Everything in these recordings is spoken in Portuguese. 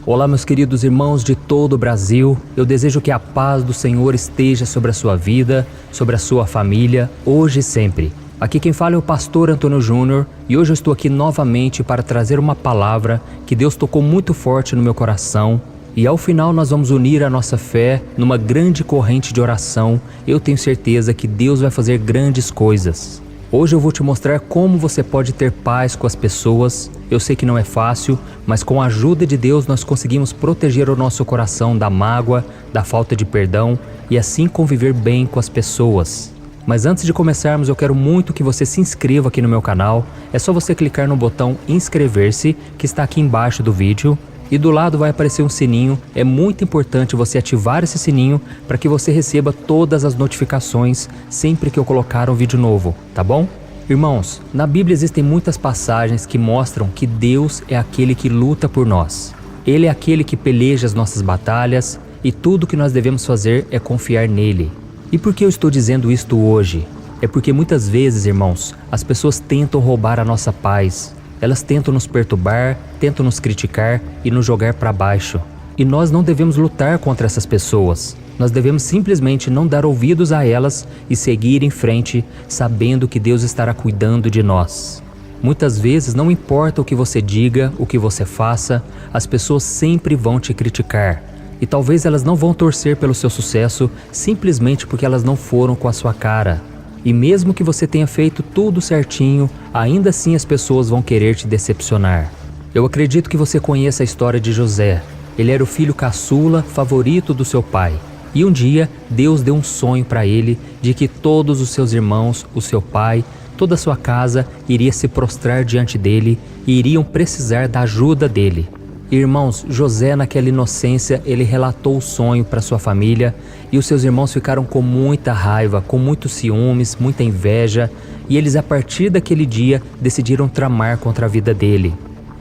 Olá, meus queridos irmãos de todo o Brasil. Eu desejo que a paz do Senhor esteja sobre a sua vida, sobre a sua família, hoje e sempre. Aqui quem fala é o pastor Antônio Júnior e hoje eu estou aqui novamente para trazer uma palavra que Deus tocou muito forte no meu coração. E ao final nós vamos unir a nossa fé numa grande corrente de oração. Eu tenho certeza que Deus vai fazer grandes coisas. Hoje eu vou te mostrar como você pode ter paz com as pessoas. Eu sei que não é fácil, mas com a ajuda de Deus nós conseguimos proteger o nosso coração da mágoa, da falta de perdão e assim conviver bem com as pessoas. Mas antes de começarmos, eu quero muito que você se inscreva aqui no meu canal. É só você clicar no botão inscrever-se que está aqui embaixo do vídeo. E do lado vai aparecer um sininho. É muito importante você ativar esse sininho para que você receba todas as notificações sempre que eu colocar um vídeo novo, tá bom? Irmãos, na Bíblia existem muitas passagens que mostram que Deus é aquele que luta por nós. Ele é aquele que peleja as nossas batalhas e tudo que nós devemos fazer é confiar nele. E por que eu estou dizendo isto hoje? É porque muitas vezes, irmãos, as pessoas tentam roubar a nossa paz. Elas tentam nos perturbar, tentam nos criticar e nos jogar para baixo. E nós não devemos lutar contra essas pessoas. Nós devemos simplesmente não dar ouvidos a elas e seguir em frente, sabendo que Deus estará cuidando de nós. Muitas vezes, não importa o que você diga, o que você faça, as pessoas sempre vão te criticar. E talvez elas não vão torcer pelo seu sucesso simplesmente porque elas não foram com a sua cara. E mesmo que você tenha feito tudo certinho, ainda assim as pessoas vão querer te decepcionar. Eu acredito que você conheça a história de José. Ele era o filho caçula, favorito do seu pai. E um dia, Deus deu um sonho para ele de que todos os seus irmãos, o seu pai, toda a sua casa iria se prostrar diante dele e iriam precisar da ajuda dele. Irmãos, José naquela inocência, ele relatou o sonho para sua família e os seus irmãos ficaram com muita raiva, com muitos ciúmes, muita inveja e eles a partir daquele dia decidiram tramar contra a vida dele.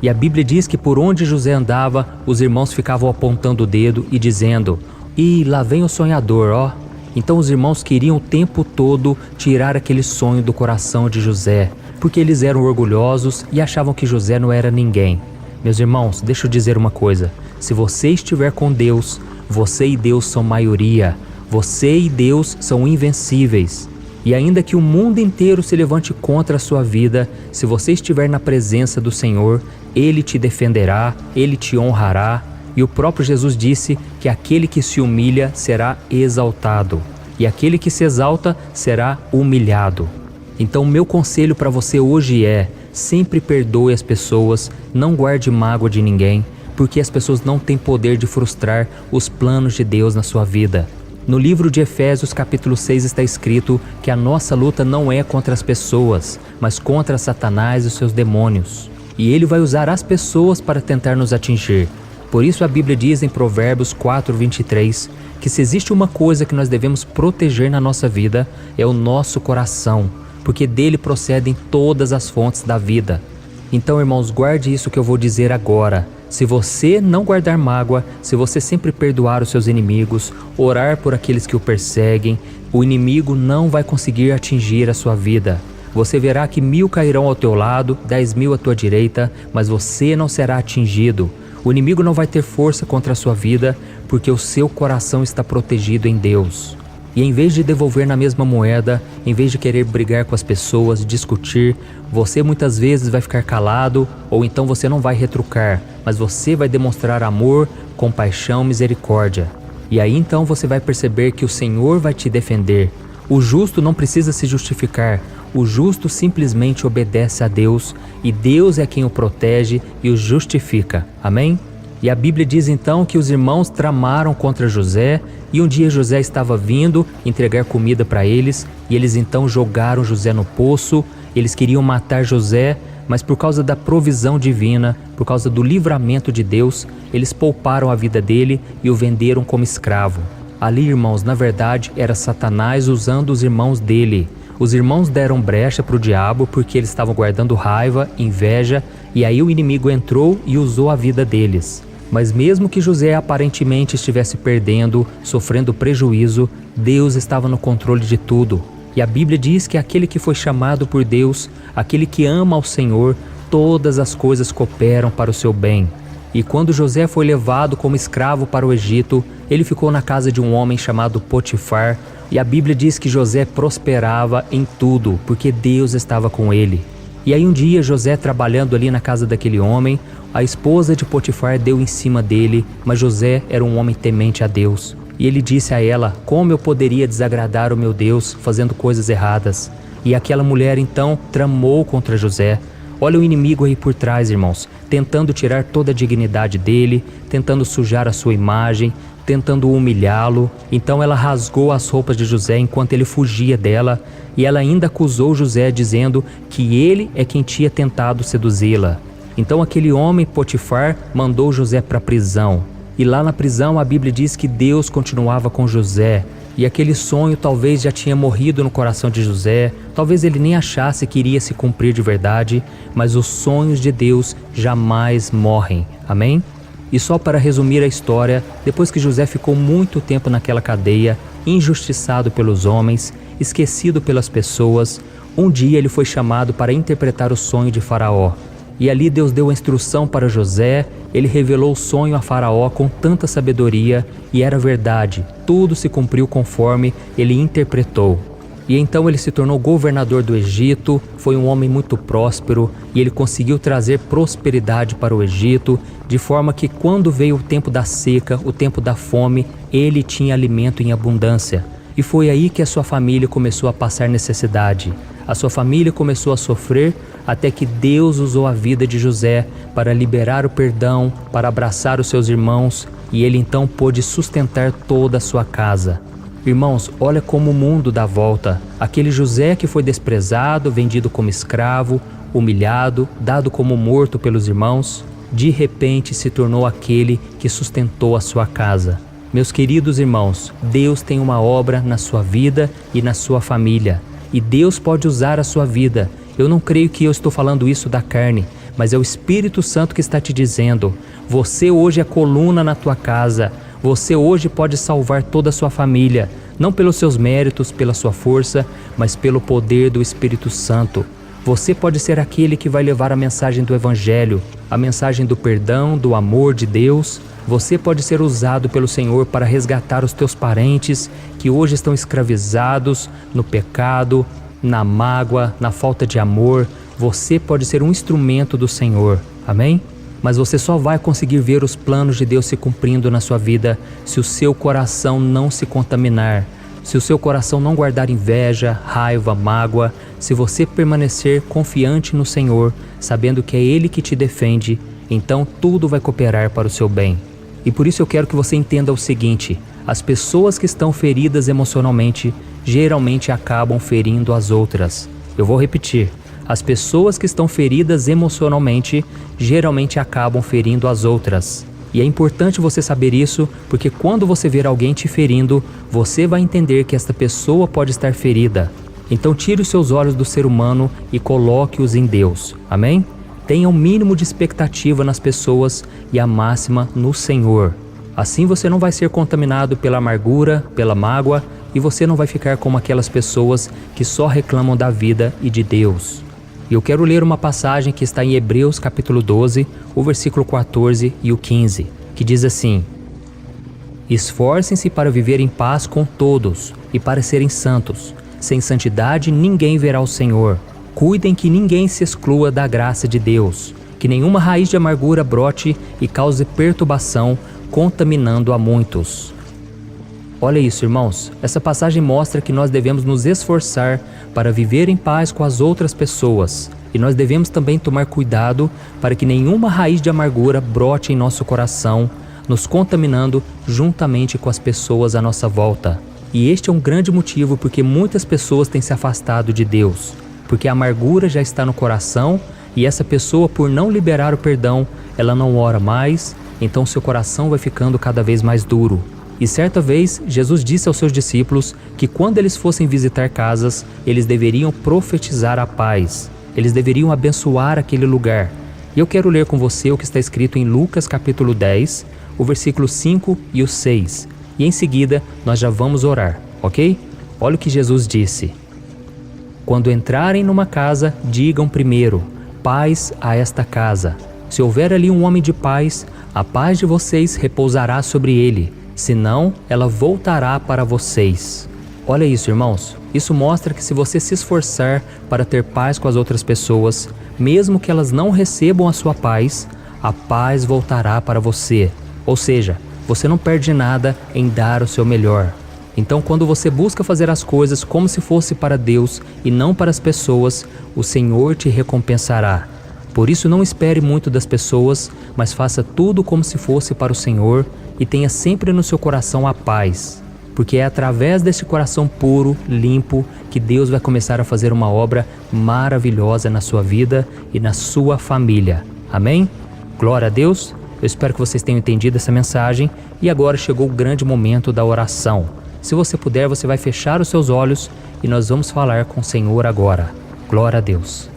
E a Bíblia diz que por onde José andava, os irmãos ficavam apontando o dedo e dizendo: "Ih, lá vem o sonhador, ó." Então os irmãos queriam o tempo todo tirar aquele sonho do coração de José, porque eles eram orgulhosos e achavam que José não era ninguém. Meus irmãos, deixa eu dizer uma coisa. Se você estiver com Deus, você e Deus são maioria. Você e Deus são invencíveis. E ainda que o mundo inteiro se levante contra a sua vida, se você estiver na presença do Senhor, Ele te defenderá, Ele te honrará. E o próprio Jesus disse que aquele que se humilha será exaltado. E aquele que se exalta será humilhado. Então, meu conselho para você hoje é: sempre perdoe as pessoas, não guarde mágoa de ninguém, porque as pessoas não têm poder de frustrar os planos de Deus na sua vida. No livro de Efésios capítulo 6 está escrito que a nossa luta não é contra as pessoas, mas contra Satanás e os seus demônios. E ele vai usar as pessoas para tentar nos atingir. Por isso a Bíblia diz em Provérbios 4:23 que se existe uma coisa que nós devemos proteger na nossa vida é o nosso coração, porque dele procedem todas as fontes da vida. Então, irmãos, guarde isso que eu vou dizer agora. Se você não guardar mágoa, se você sempre perdoar os seus inimigos, orar por aqueles que o perseguem, o inimigo não vai conseguir atingir a sua vida. Você verá que 1000 cairão ao teu lado, 10.000 à tua direita, mas você não será atingido. O inimigo não vai ter força contra a sua vida, porque o seu coração está protegido em Deus. E em vez de devolver na mesma moeda, em vez de querer brigar com as pessoas, discutir, você muitas vezes vai ficar calado ou então você não vai retrucar, mas você vai demonstrar amor, compaixão, misericórdia. E aí então você vai perceber que o Senhor vai te defender. O justo não precisa se justificar, o justo simplesmente obedece a Deus e Deus é quem o protege e o justifica. Amém? E a Bíblia diz então que os irmãos tramaram contra José e um dia José estava vindo entregar comida para eles e eles então jogaram José no poço. Eles queriam matar José, mas por causa da provisão divina, por causa do livramento de Deus, eles pouparam a vida dele e o venderam como escravo. Ali, irmãos, na verdade era Satanás usando os irmãos dele. Os irmãos deram brecha para o diabo porque eles estavam guardando raiva, inveja, e aí o inimigo entrou e usou a vida deles. Mas mesmo que José aparentemente estivesse perdendo, sofrendo prejuízo, Deus estava no controle de tudo. E a Bíblia diz que aquele que foi chamado por Deus, aquele que ama ao Senhor, todas as coisas cooperam para o seu bem. E quando José foi levado como escravo para o Egito, ele ficou na casa de um homem chamado Potifar, e a Bíblia diz que José prosperava em tudo, porque Deus estava com ele. E aí um dia José, trabalhando ali na casa daquele homem, a esposa de Potifar deu em cima dele, mas José era um homem temente a Deus. E ele disse a ela: como eu poderia desagradar o meu Deus fazendo coisas erradas? E aquela mulher então tramou contra José. Olha o inimigo aí por trás, irmãos, tentando tirar toda a dignidade dele, tentando sujar a sua imagem, tentando humilhá-lo. Então ela rasgou as roupas de José enquanto ele fugia dela, e ela ainda acusou José, dizendo que ele é quem tinha tentado seduzi-la. Então aquele homem Potifar mandou José para a prisão. E lá na prisão a Bíblia diz que Deus continuava com José. E aquele sonho talvez já tinha morrido no coração de José, talvez ele nem achasse que iria se cumprir de verdade, mas os sonhos de Deus jamais morrem. Amém? E só para resumir a história, depois que José ficou muito tempo naquela cadeia, injustiçado pelos homens, esquecido pelas pessoas, um dia ele foi chamado para interpretar o sonho de Faraó. E ali Deus deu a instrução para José, ele revelou o sonho a Faraó com tanta sabedoria, e era verdade, tudo se cumpriu conforme ele interpretou. E então ele se tornou governador do Egito, foi um homem muito próspero, e ele conseguiu trazer prosperidade para o Egito, de forma que quando veio o tempo da seca, o tempo da fome, ele tinha alimento em abundância. E foi aí que a sua família começou a passar necessidade. A sua família começou a sofrer, até que Deus usou a vida de José para liberar o perdão, para abraçar os seus irmãos, e ele então pôde sustentar toda a sua casa. Irmãos, olha como o mundo dá volta. Aquele José que foi desprezado, vendido como escravo, humilhado, dado como morto pelos irmãos, de repente se tornou aquele que sustentou a sua casa. Meus queridos irmãos, Deus tem uma obra na sua vida e na sua família. E Deus pode usar a sua vida. Eu não creio que eu estou falando isso da carne, mas é o Espírito Santo que está te dizendo: você hoje é coluna na tua casa, você hoje pode salvar toda a sua família, não pelos seus méritos, pela sua força, mas pelo poder do Espírito Santo. Você pode ser aquele que vai levar a mensagem do Evangelho, a mensagem do perdão, do amor de Deus. Você pode ser usado pelo Senhor para resgatar os teus parentes que hoje estão escravizados no pecado, na mágoa, na falta de amor. Você pode ser um instrumento do Senhor. Amém? Mas você só vai conseguir ver os planos de Deus se cumprindo na sua vida se o seu coração não se contaminar, se o seu coração não guardar inveja, raiva, mágoa, se você permanecer confiante no Senhor, sabendo que é Ele que te defende, então tudo vai cooperar para o seu bem. E por isso eu quero que você entenda o seguinte: as pessoas que estão feridas emocionalmente geralmente acabam ferindo as outras. Eu vou repetir: as pessoas que estão feridas emocionalmente geralmente acabam ferindo as outras. E é importante você saber isso, porque quando você ver alguém te ferindo, você vai entender que esta pessoa pode estar ferida. Então tire os seus olhos do ser humano e coloque-os em Deus. Amém? Tenha o mínimo de expectativa nas pessoas e a máxima no Senhor. Assim você não vai ser contaminado pela amargura, pela mágoa, e você não vai ficar como aquelas pessoas que só reclamam da vida e de Deus. E eu quero ler uma passagem que está em Hebreus capítulo 12, o versículo 14 e o 15, que diz assim: esforcem-se para viver em paz com todos e para serem santos. Sem santidade ninguém verá o Senhor. Cuidem que ninguém se exclua da graça de Deus, que nenhuma raiz de amargura brote e cause perturbação, contaminando a muitos. Olha isso, irmãos. Essa passagem mostra que nós devemos nos esforçar para viver em paz com as outras pessoas. E nós devemos também tomar cuidado para que nenhuma raiz de amargura brote em nosso coração, nos contaminando juntamente com as pessoas à nossa volta. E este é um grande motivo porque muitas pessoas têm se afastado de Deus. Porque a amargura já está no coração e essa pessoa, por não liberar o perdão, ela não ora mais, então seu coração vai ficando cada vez mais duro. E certa vez, Jesus disse aos seus discípulos que quando eles fossem visitar casas, eles deveriam profetizar a paz. Eles deveriam abençoar aquele lugar. E eu quero ler com você o que está escrito em Lucas capítulo 10, o versículo 5 e o 6. E em seguida, nós já vamos orar, ok? Olha o que Jesus disse. Quando entrarem numa casa, digam primeiro: paz a esta casa. Se houver ali um homem de paz, A paz de vocês repousará sobre ele, senão ela voltará para vocês. Olha isso, irmãos. Isso mostra que se você se esforçar para ter paz com as outras pessoas, mesmo que elas não recebam a sua paz, a paz voltará para você. Ou seja, você não perde nada em dar o seu melhor. Então, quando você busca fazer as coisas como se fosse para Deus e não para as pessoas, o Senhor te recompensará. Por isso, não espere muito das pessoas, mas faça tudo como se fosse para o Senhor e tenha sempre no seu coração a paz. Porque é através desse coração puro, limpo, que Deus vai começar a fazer uma obra maravilhosa na sua vida e na sua família. Amém? Glória a Deus. Eu espero que vocês tenham entendido essa mensagem e agora chegou o grande momento da oração. Se você puder, você vai fechar os seus olhos e nós vamos falar com o Senhor agora. Glória a Deus.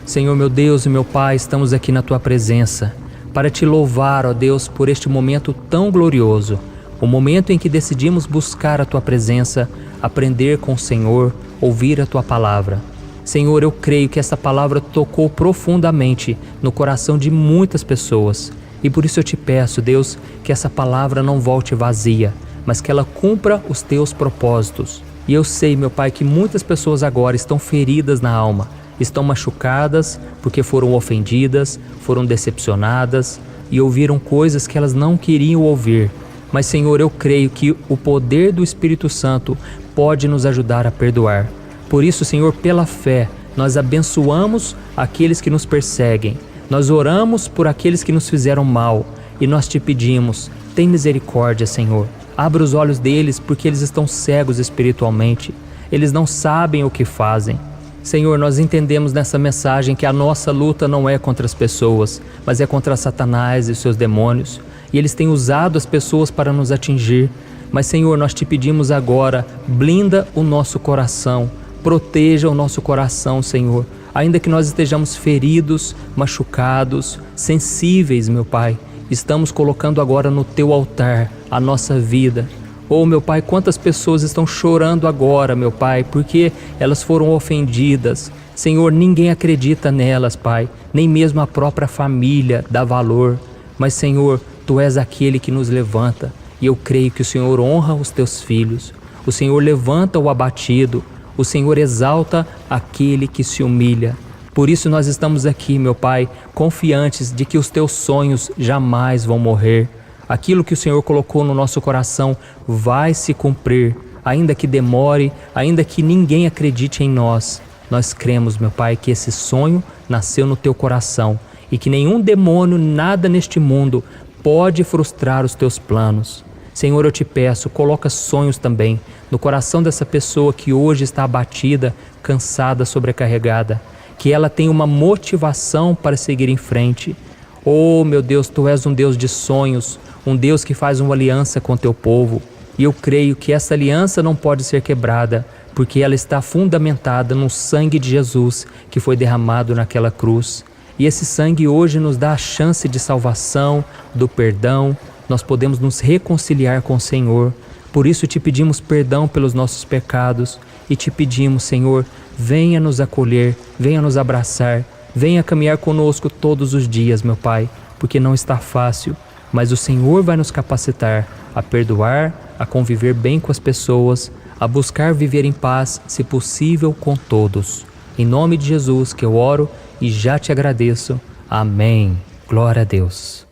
Senhor, meu Deus e meu Pai, estamos aqui na Tua presença para Te louvar, ó Deus, por este momento tão glorioso. O momento em que decidimos buscar a Tua presença, aprender com o Senhor, ouvir a Tua palavra. Senhor, eu creio que essa palavra tocou profundamente no coração de muitas pessoas. E por isso eu Te peço, Deus, que essa palavra não volte vazia, mas que ela cumpra os Teus propósitos. E eu sei, meu Pai, que muitas pessoas agora estão feridas na alma, estão machucadas porque foram ofendidas, foram decepcionadas e ouviram coisas que elas não queriam ouvir. Mas, Senhor, eu creio que o poder do Espírito Santo pode nos ajudar a perdoar. Por isso, Senhor, pela fé, nós abençoamos aqueles que nos perseguem. Nós oramos por aqueles que nos fizeram mal e nós Te pedimos, tem misericórdia, Senhor. Abra os olhos deles porque eles estão cegos espiritualmente. Eles não sabem o que fazem. Senhor, nós entendemos nessa mensagem que a nossa luta não é contra as pessoas, mas é contra Satanás e seus demônios. E eles têm usado as pessoas para nos atingir. Mas, Senhor, nós Te pedimos agora, blinda o nosso coração, proteja o nosso coração, Senhor. Ainda que nós estejamos feridos, machucados, sensíveis, meu Pai, estamos colocando agora no Teu altar a nossa vida. Oh, meu Pai, quantas pessoas estão chorando agora, meu Pai, porque elas foram ofendidas. Senhor, ninguém acredita nelas, Pai, nem mesmo a própria família dá valor. Mas, Senhor, Tu és aquele que nos levanta, e eu creio que o Senhor honra os Teus filhos. O Senhor levanta o abatido, o Senhor exalta aquele que se humilha. Por isso nós estamos aqui, meu Pai, confiantes de que os Teus sonhos jamais vão morrer. Aquilo que o Senhor colocou no nosso coração vai se cumprir, ainda que demore, ainda que ninguém acredite em nós. Nós cremos, meu Pai, que esse sonho nasceu no Teu coração e que nenhum demônio, nada neste mundo pode frustrar os Teus planos. Senhor, eu Te peço, coloca sonhos também no coração dessa pessoa que hoje está abatida, cansada, sobrecarregada. Que ela tenha uma motivação para seguir em frente. Oh, meu Deus, Tu és um Deus de sonhos, um Deus que faz uma aliança com Teu povo. E eu creio que essa aliança não pode ser quebrada, porque ela está fundamentada no sangue de Jesus que foi derramado naquela cruz. E esse sangue hoje nos dá a chance de salvação, do perdão. Nós podemos nos reconciliar com o Senhor. Por isso Te pedimos perdão pelos nossos pecados e Te pedimos, Senhor, venha nos acolher, venha nos abraçar, venha caminhar conosco todos os dias, meu Pai, porque não está fácil, mas o Senhor vai nos capacitar a perdoar, a conviver bem com as pessoas, a buscar viver em paz, se possível, com todos. Em nome de Jesus que eu oro e já Te agradeço. Amém. Glória a Deus.